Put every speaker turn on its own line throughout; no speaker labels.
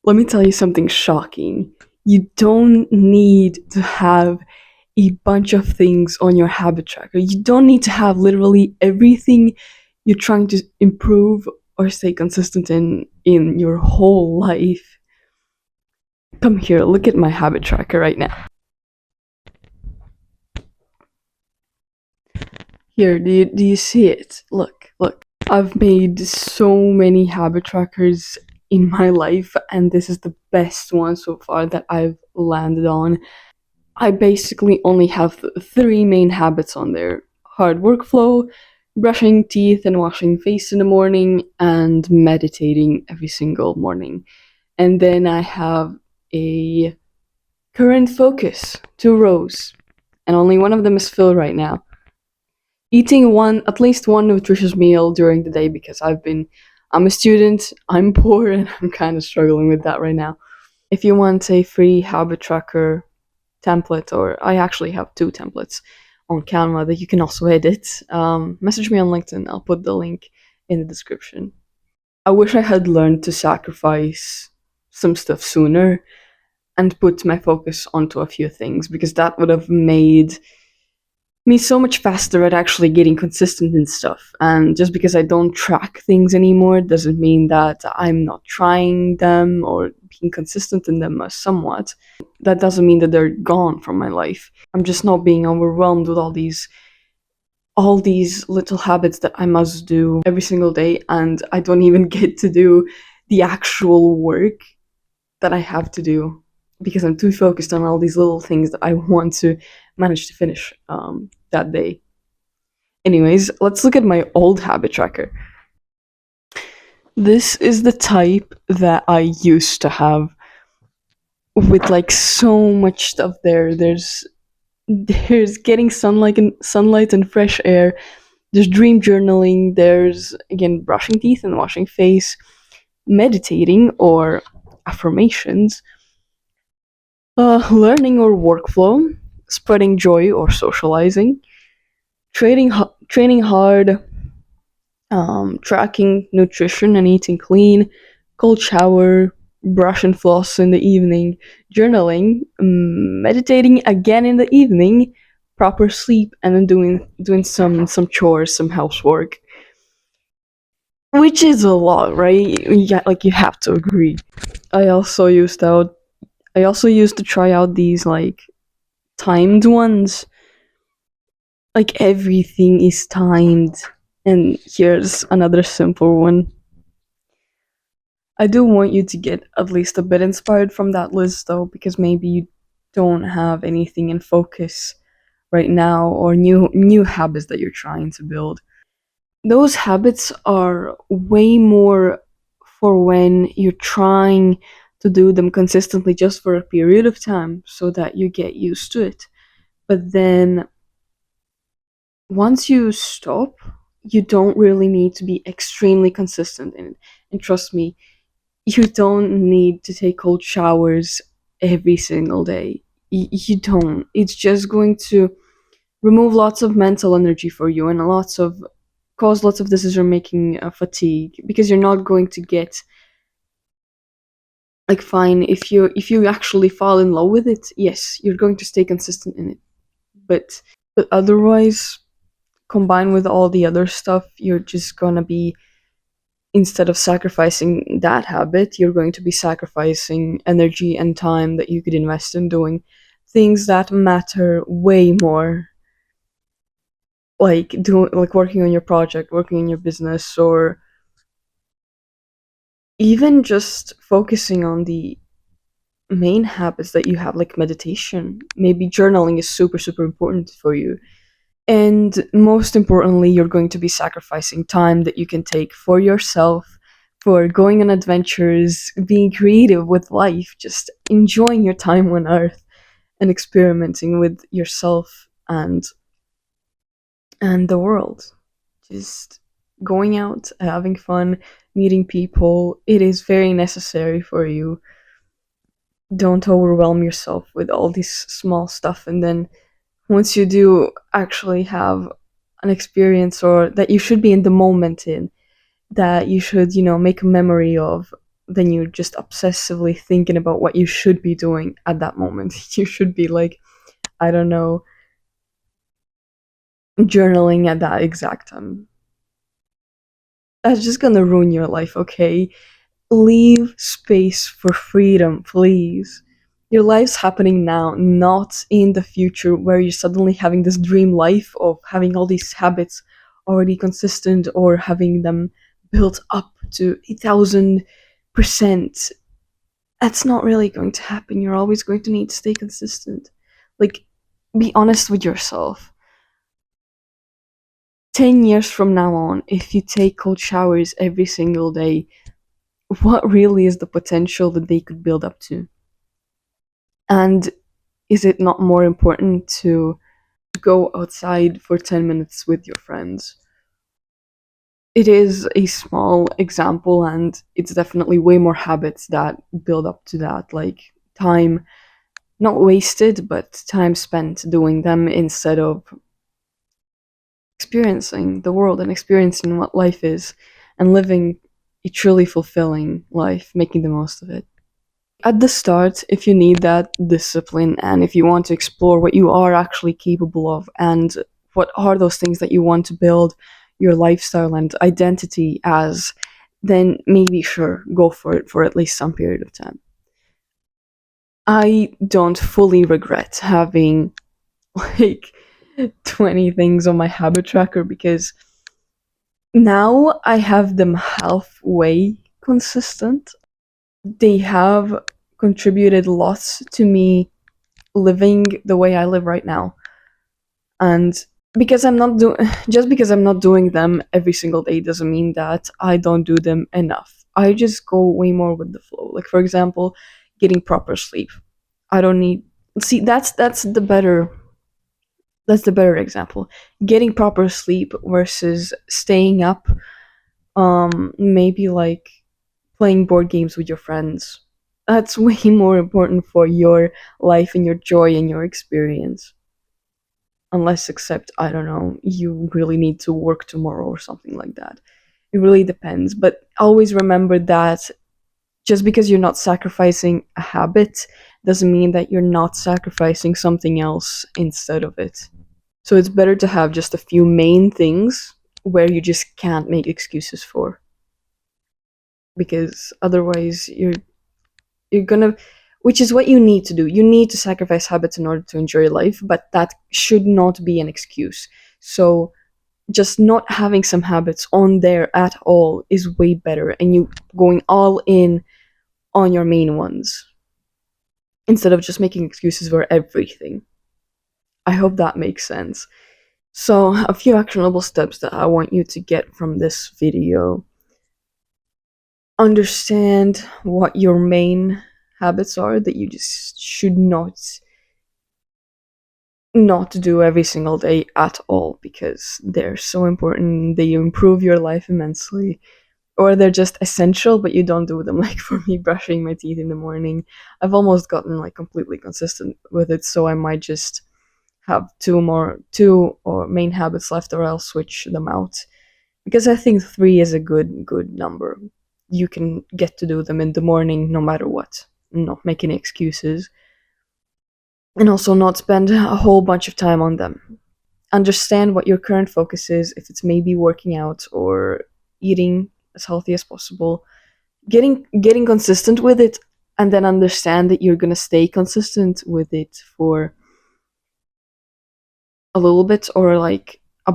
Let me tell you something shocking. You don't need to have a bunch of things on your habit tracker. You don't need to have literally everything you're trying to improve or stay consistent in your whole life. Come here, look at my habit tracker right now. Here, do you see it? Look. I've made so many habit trackers in my life, and this is the best one so far that I've landed on. I basically only have three main habits on there: hard workflow, brushing teeth and washing face in the morning, and meditating every single morning. And then I have a current focus, 2 rows, and only one of them is filled right now. Eating at least one nutritious meal during the day because I'm a student, I'm poor, and I'm kind of struggling with that right now. If you want a free habit tracker template, or I actually have two templates on Canva that you can also edit, message me on LinkedIn. I'll put the link in the description. I wish I had learned to sacrifice some stuff sooner and put my focus onto a few things, because that would have made me so much faster at actually getting consistent in stuff. And just because I don't track things anymore doesn't mean that I'm not trying them or being consistent in them somewhat. That doesn't mean that they're gone from my life. I'm just not being overwhelmed with all these little habits that I must do every single day, and I don't even get to do the actual work that I have to do because I'm too focused on all these little things that I want to manage to finish that day. Anyways, let's look at my old habit tracker. This is the type that I used to have, with like so much stuff there. There's getting sunlight and fresh air. There's dream journaling. There's again brushing teeth and washing face, meditating or affirmations, learning or workflow, spreading joy or socializing, training hard, tracking nutrition and eating clean, cold shower, brush and floss in the evening, journaling, meditating again in the evening, proper sleep, and then doing some chores, some housework, which is a lot, right? Yeah, like you have to agree. I also used out. I also used to try out these like timed ones. Like everything is timed. And here's another simple one. I do want you to get at least a bit inspired from that list though, because maybe you don't have anything in focus right now, or new habits that you're trying to build. Those habits are way more for when you're trying to do them consistently just for a period of time so that you get used to it. But then once you stop, you don't really need to be extremely consistent in it. And trust me, you don't need to take cold showers every single day. You don't. It's just going to remove lots of mental energy for you and cause lots of decision making fatigue, because you're not going to get like fine if you actually fall in love with it. Yes, you're going to stay consistent in it, but otherwise, combined with all the other stuff, you're just gonna be, instead of sacrificing that habit, you're going to be sacrificing energy and time that you could invest in doing things that matter way more, like working on your project, working on your business, or even just focusing on the main habits that you have, like meditation. Maybe journaling is super, super important for you. And most importantly, you're going to be sacrificing time that you can take for yourself, for going on adventures, being creative with life, just enjoying your time on Earth and experimenting with yourself and the world. Just going out, having fun, meeting people. It is very necessary for you. Don't overwhelm yourself with all this small stuff, and then once you do actually have an experience, or that you should be in the moment in, that you should make a memory of, then you're just obsessively thinking about what you should be doing at that moment. You should be like, I don't know, journaling at that exact time. That's just gonna ruin your life, okay? Leave space for freedom, please. Your life's happening now, not in the future where you're suddenly having this dream life of having all these habits already consistent or having them built up to 1,000%. That's not really going to happen. You're always going to need to stay consistent. Like, be honest with yourself. 10 years from now on, if you take cold showers every single day, what really is the potential that they could build up to? And is it not more important to go outside for 10 minutes with your friends? It is a small example, and it's definitely way more habits that build up to that, like time not wasted, but time spent doing them instead of experiencing the world and experiencing what life is and living a truly fulfilling life, making the most of it. At the start, if you need that discipline and if you want to explore what you are actually capable of and what are those things that you want to build your lifestyle and identity as, then maybe sure, go for it for at least some period of time. I don't fully regret having like 20 things on my habit tracker because now I have them halfway consistent. They have contributed lots to me living the way I live right now. And because I'm not doing just because I'm not doing them every single day doesn't mean that I don't do them enough. I just go way more with the flow. Like for example, getting proper sleep. I don't need see that's the better example. Getting proper sleep versus staying up maybe like playing board games with your friends. That's way more important for your life and your joy and your experience. Unless, except, I don't know, you really need to work tomorrow or something like that. It really depends. But always remember that just because you're not sacrificing a habit doesn't mean that you're not sacrificing something else instead of it. So it's better to have just a few main things where you just can't make excuses for. Because otherwise you're gonna which is what you need to do. You need to sacrifice habits in order to enjoy life, but that should not be an excuse. So just not having some habits on there at all is way better, and you going all in on your main ones instead of just making excuses for everything. I hope that makes sense. So, a few actionable steps that I want you to get from this video. Understand what your main habits are that you just should not do every single day at all because they're so important. They improve your life immensely. Or they're just essential, but you don't do them. Like for me, brushing my teeth in the morning, I've almost gotten like completely consistent with it, so I might just have two or main habits left, or I'll switch them out. Because I think three is a good number. You can get to do them in the morning no matter what. Not make any excuses. And also not spend a whole bunch of time on them. Understand what your current focus is, if it's maybe working out or eating as healthy as possible. Getting consistent with it, and then understand that you're gonna stay consistent with it for a little bit, or like a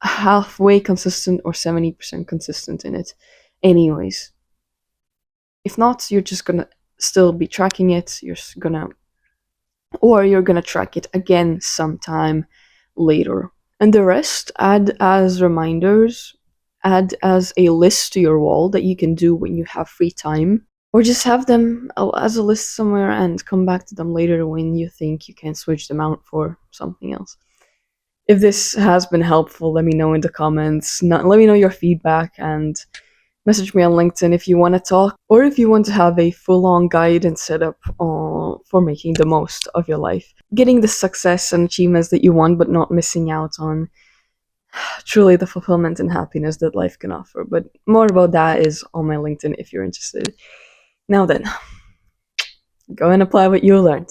halfway consistent or 70% consistent in it anyways. If not, you're just gonna still be tracking it. You're gonna track it again sometime later. And the rest, add as reminders, add as a list to your wall that you can do when you have free time, or just have them as a list somewhere and come back to them later when you think you can switch them out for something else. If this has been helpful, let me know in the comments. Let me know your feedback and message me on LinkedIn if you want to talk, or if you want to have a full-on guide and setup for making the most of your life, getting the success and achievements that you want, but not missing out on truly the fulfillment and happiness that life can offer. But more about that is on my LinkedIn if you're interested. Now then, go and apply what you learned.